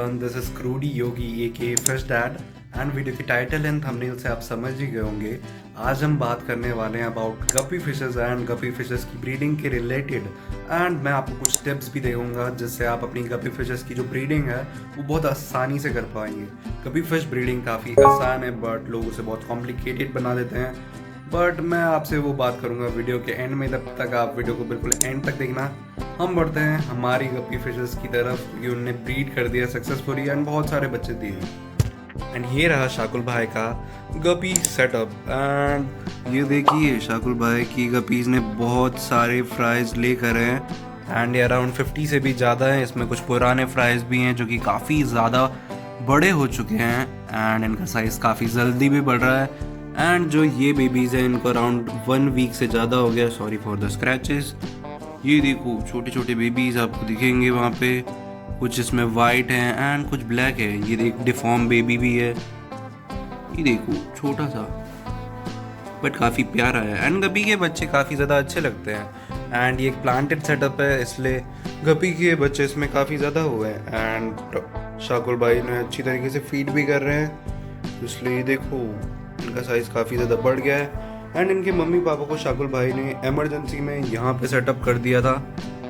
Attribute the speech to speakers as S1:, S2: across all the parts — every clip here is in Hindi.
S1: एवरीवन, दिस इज क्रूडी योगी एके फिश डैड एंड वीडियो की टाइटल एंड थंबनेल से आप समझ ही गए होंगे। आज हम बात करने वाले हैं about guppy fishes and guppy fishes की ब्रीडिंग के रिलेटेड एंड मैं आपको कुछ टिप्स भी दूंगा जिससे आप अपनी गप्पी फिशेस की जो ब्रीडिंग है वो बहुत आसानी से कर पाएंगे। गप्पी फिश ब्रीडिंग काफ़ी आसान है बट लोग उसे बहुत कॉम्प्लिकेटेड बना देते हैं, बट मैं आपसे वो बात करूंगा वीडियो के एंड में। तब तक आप वीडियो को बिल्कुल एंड तक देखना। हम बढ़ते हैं हमारी गप्पी फिशेस की तरफ क्योंकि उनने ब्रीड कर दिया सक्सेसफुली एंड बहुत सारे बच्चे दिए। एंड ये रहा शाकुल भाई का गप्पी सेटअप एंड ये देखिए शाकुल भाई की गप्पीज ने बहुत सारे फ्राइज लेकर हैं एंड ये अराउंड 50 से भी ज़्यादा है। इसमें कुछ पुराने फ्राइज भी हैं जो कि काफ़ी ज़्यादा बड़े हो चुके हैं एंड इनका साइज़ काफ़ी जल्दी भी बढ़ रहा है। एंड जो ये बेबीज हैं इनको अराउंड 1 वीक से ज़्यादा हो गया। Sorry for the scratches. ये देखो छोटे छोटे बेबीज आपको दिखेंगे वहाँ पे, कुछ इसमें वाइट हैं एंड कुछ ब्लैक है। ये देख डिफॉर्म बेबी भी है, ये देखो छोटा सा बट काफ़ी प्यारा है। एंड गप्पी के बच्चे काफ़ी ज़्यादा अच्छे लगते हैं एंड ये एक प्लांटेड सेटअप है इसलिए गप्पी के बच्चे इसमें काफ़ी ज़्यादा हुए हैं एंड शाकुल भाई ने अच्छी तरीके से फीड भी कर रहे हैं, इसलिए देखो इनका साइज़ काफ़ी ज़्यादा बढ़ गया है। एंड इनके मम्मी पापा को शाकुल भाई ने इमरजेंसी में यहाँ पे सेटअप कर दिया था,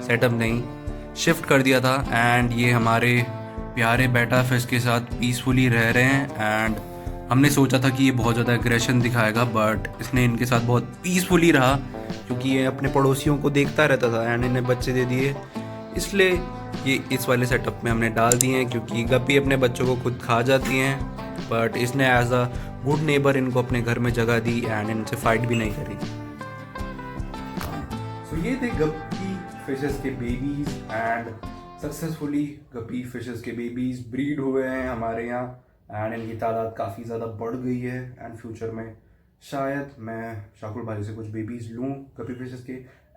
S1: सेटअप नहीं शिफ्ट कर दिया था एंड ये हमारे प्यारे बेटा फिश के साथ पीसफुली रह रहे हैं। एंड हमने सोचा था कि ये बहुत ज़्यादा एग्रेशन दिखाएगा बट इसने इनके साथ बहुत पीसफुली रहा क्योंकि ये अपने पड़ोसियों को देखता रहता था एंड इन्हें बच्चे दे दिए, इसलिए ये इस वाले सेटअप में हमने डाल दिए हैं क्योंकि गप्पी अपने बच्चों को खुद खा जाती हैं बट इसने एज अ गुड नेबर इनको अपने घर में जगह दी एंड इनसे फाइट भी नहीं करी। सो ये थे गप्पी फिशेस के babies and successfully guppy fishes के बेबीज ब्रीड हुए हैं हमारे यहाँ एंड इनकी तादाद काफ़ी ज़्यादा बढ़ गई है एंड फ्यूचर में शायद मैं शाकुल भाई से कुछ बेबीज लूँ गप्पी फिशेस के।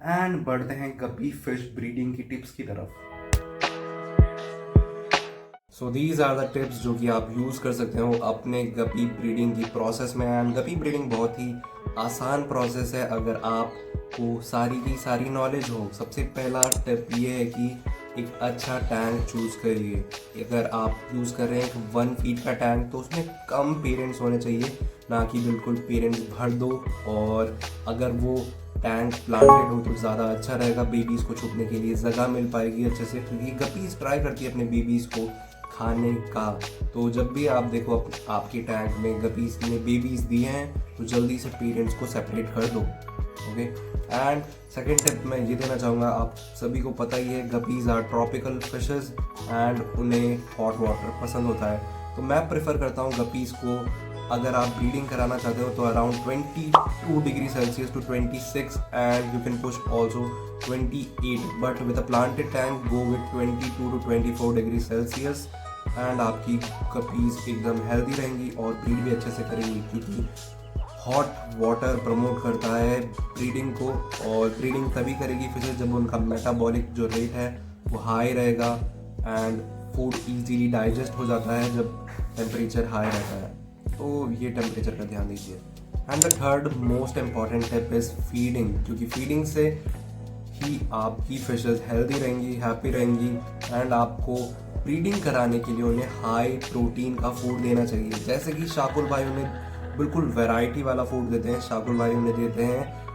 S1: एंड बढ़ते हैं गप्पी फिश ब्रीडिंग की टिप्स की तरफ। So these are the tips जो कि आप यूज़ कर सकते हो अपने गप्पी ब्रीडिंग की प्रोसेस में। एंड गप्पी ब्रीडिंग बहुत ही आसान प्रोसेस है अगर आपको सारी की सारी नॉलेज हो। सबसे पहला टिप ये है कि एक अच्छा टैंक चूज़ करिए। अगर आप यूज़ कर रहे हैं एक 1 फीट का टैंक तो उसमें कम पेरेंट्स होने चाहिए, ना कि बिल्कुल पेरेंट्स भर दो। और अगर वो टैंक प्लांटेड हो तो ज़्यादा अच्छा रहेगा, बेबीज़ को छुपने के लिए जगह मिल पाएगी अच्छे से क्योंकि गप्पीज़ ट्राई करती है अपने बेबीज़ को खाने का। तो जब भी आप देखो आपके टैंक में गप्पीज़ ने बेबीज़ दिए हैं तो जल्दी से पेरेंट्स को सेपरेट कर दो। ओके। एंड सेकेंड टिप मैं ये देना चाहूँगा, आप सभी को पता ही है guppies are tropical fishes and उन्हें हॉट वाटर पसंद होता है। तो मैं प्रेफर करता हूँ गप्पीज़ को अगर आप ब्रीडिंग कराना चाहते हो तो around 22 degree Celsius to 26 and you can push also 28, but with a planted tank go with 22 to 24 degree Celsius and आपकी गप्पीज़ एकदम हेल्दी रहेंगी और ब्रीड भी अच्छे से करेंगी क्योंकि हॉट वाटर प्रमोट करता है ब्रीडिंग को। और ब्रीडिंग तभी करेगी फिशेस जब उनका मेटाबॉलिक जो रेट है वो हाई रहेगा एंड फूड इजीली डाइजेस्ट हो जाता है जब टेम्परेचर हाई रहता है। तो ये टेम्परेचर का ध्यान दीजिए। And the third most important tip is feeding, क्योंकि फीडिंग से ही आपकी फिशेस हेल्दी रहेंगी, हैप्पी रहेंगी एंड आपको ब्रीडिंग कराने के लिए उन्हें हाई प्रोटीन का फूड देना चाहिए। जैसे कि शाकुल भाई उन्हें बिल्कुल वैरायटी वाला फूड देते हैं। शाकुल भाई उन्हें देते हैं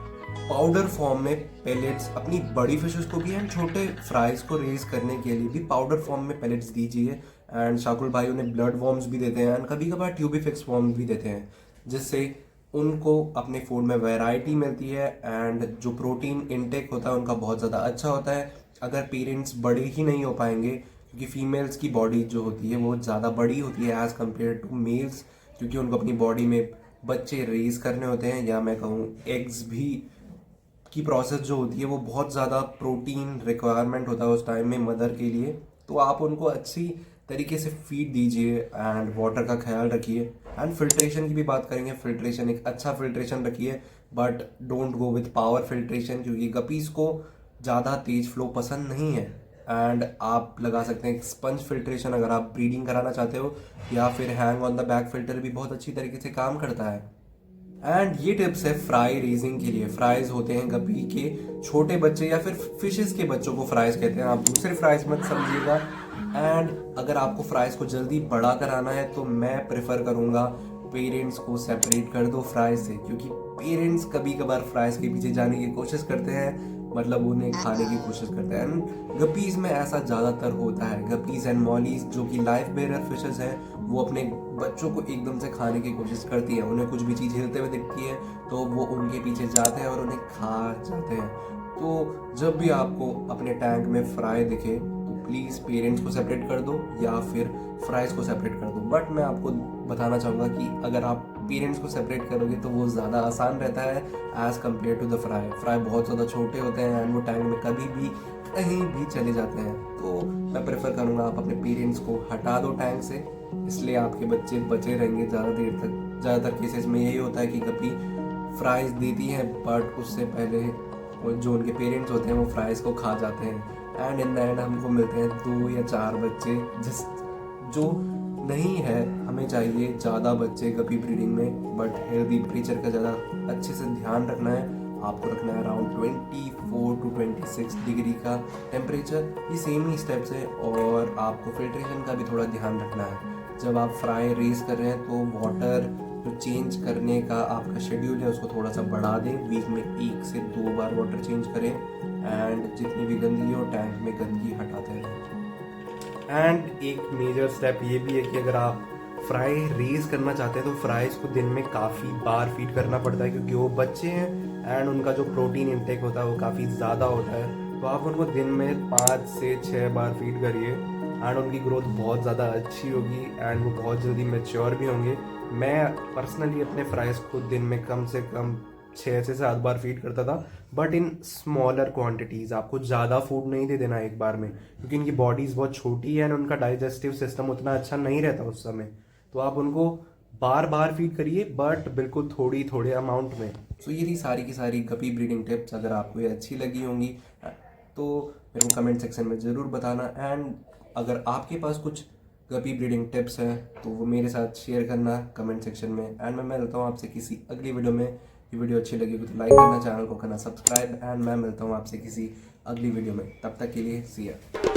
S1: पाउडर फॉर्म में पेलेट्स अपनी बड़ी फिशेस को भी एंड छोटे फ्राइज को रेज करने के लिए भी पाउडर फॉर्म में पेलेट्स दीजिए। एंड शाकुल भाई उन्हें ब्लड वॉर्म्स भी देते हैं एंड कभी कभार ट्यूबिफिक्स वॉर्म्स भी देते हैं जिससे उनको अपने फूड में वैरायटी मिलती है एंड जो प्रोटीन इनटेक होता है उनका बहुत ज़्यादा अच्छा होता है। अगर पेरेंट्स बड़े ही नहीं हो पाएंगे क्योंकि फीमेल्स की बॉडी जो होती है वो ज़्यादा बड़ी होती है एज़ कम्पेयर टू मेल्स, क्योंकि उनको अपनी बॉडी में बच्चे रेज करने होते हैं या मैं कहूँ एग्स भी की प्रोसेस जो होती है वो बहुत ज़्यादा प्रोटीन रिक्वायरमेंट होता है उस टाइम में मदर के लिए। तो आप उनको अच्छी तरीके से फीड दीजिए एंड वाटर का ख्याल रखिए। एंड फिल्ट्रेशन की भी बात करेंगे, फिल्ट्रेशन एक अच्छा फिल्ट्रेशन रखिए but don't go with power filtration क्योंकि गप्पीज़ को ज़्यादा तेज फ्लो पसंद नहीं है। एंड आप लगा सकते हैं स्पंज फिल्ट्रेशन अगर आप ब्रीडिंग कराना चाहते हो, या फिर hang on the back filter भी बहुत अच्छी तरीके से काम करता है। एंड ये टिप्स है फ्राई रेजिंग के लिए। फ्राइज होते हैं गप्पी के छोटे बच्चे या फिर फिशेस के बच्चों को फ्राइज कहते हैं, आप दूसरे फ्राइज मत समझिएगा। एंड अगर आपको फ्राइज़ को जल्दी बड़ा कराना है तो मैं प्रेफर करूँगा पेरेंट्स को सेपरेट कर दो फ्राइज से, क्योंकि पेरेंट्स कभी कभार फ्राइज के पीछे जाने की कोशिश करते हैं, मतलब उन्हें खाने की कोशिश करते हैं। एंड गपीज में ऐसा ज़्यादातर होता है। गपीज एंड मॉलीज जो कि लाइफ बेरर फिशेस हैं, वो अपने बच्चों को एकदम से खाने की कोशिश करती है। उन्हें कुछ भी चीज़ हिलते हुए दिखती है तो वो उनके पीछे जाते हैं और उन्हें खा जाते हैं। तो जब भी आपको अपने टैंक में फ्राई दिखे तो प्लीज़ पेरेंट्स को सेपरेट कर दो या फिर फ्राइज को सेपरेट कर दो। बट मैं आपको बताना चाहूँगा कि अगर आप पेरेंट्स को सेपरेट करोगे तो वो ज़्यादा आसान रहता है as compare to the fry. Fry बहुत ज़्यादा छोटे होते हैं एंड वो टैंक में कभी भी कहीं भी चले जाते हैं। तो मैं प्रेफर करूँगा आप अपने पेरेंट्स को हटा दो टैंक से, इसलिए आपके बच्चे बचे रहेंगे ज़्यादा देर तक। ज़्यादातर केसेस में यही होता है कि कभी फ्राइज देती हैं बट उससे पहले जो उनके पेरेंट्स होते हैं वो फ्राइज को खा जाते हैं एंड इन द एंड हमको मिलते हैं 2 या 4 बच्चे, जो नहीं है। हमें चाहिए ज़्यादा बच्चे गपी ब्रीडिंग में, बट हेल्दी टेम्परेचर का ज़्यादा अच्छे से ध्यान रखना है। आपको रखना है अराउंड 24 to 26 डिग्री का टेम्परेचर। ये सेम ही स्टेप्स है और आपको फिल्ट्रेशन का भी थोड़ा ध्यान रखना है। जब आप फ्राई रेस कर रहे हैं तो वाटर जो चेंज करने का आपका शेड्यूल है उसको थोड़ा सा बढ़ा दें। वीक में 1 से 2 बार वाटर चेंज करें एंड जितनी भी गंदगी हो टैंक में गंदगी हटाते रहें। एंड एक मेजर स्टेप ये भी है कि अगर आप फ्राई रेज करना चाहते हैं तो फ्राइज को दिन में काफ़ी बार फीड करना पड़ता है, क्योंकि वो बच्चे हैं एंड उनका जो प्रोटीन इंटेक होता है वो काफ़ी ज़्यादा होता है। तो आप उनको दिन में 5 से 6 बार फीड करिए एंड उनकी ग्रोथ बहुत ज़्यादा अच्छी होगी एंड वो बहुत जल्दी मैच्योर भी होंगे। मैं पर्सनली अपने फ्राइज को दिन में कम से कम 6 से 7 बार फीड करता था, बट इन स्मॉलर क्वांटिटीज़। आपको ज़्यादा फूड नहीं दे देना एक बार में, क्योंकि इनकी बॉडीज़ बहुत छोटी है एंड उनका डाइजेस्टिव सिस्टम उतना अच्छा नहीं रहता उस समय। तो आप उनको बार बार फीड करिए बट बिल्कुल थोड़े अमाउंट में। तो ये थी सारी की सारी गपी ब्रीडिंग टिप्स। अगर आपको ये अच्छी लगी होंगी तो मेरे को कमेंट सेक्शन में ज़रूर बताना। एंड अगर आपके पास कुछ गपी ब्रीडिंग टिप्स हैं तो वो मेरे साथ शेयर करना कमेंट सेक्शन में। एंड मैं मिलता हूँ आपसे किसी अगली वीडियो में। ये वीडियो अच्छी लगी तो लाइक करना, चैनल को करना सब्सक्राइब एंड मैं मिलता हूँ आपसे किसी अगली वीडियो में। तब तक के लिए सी या।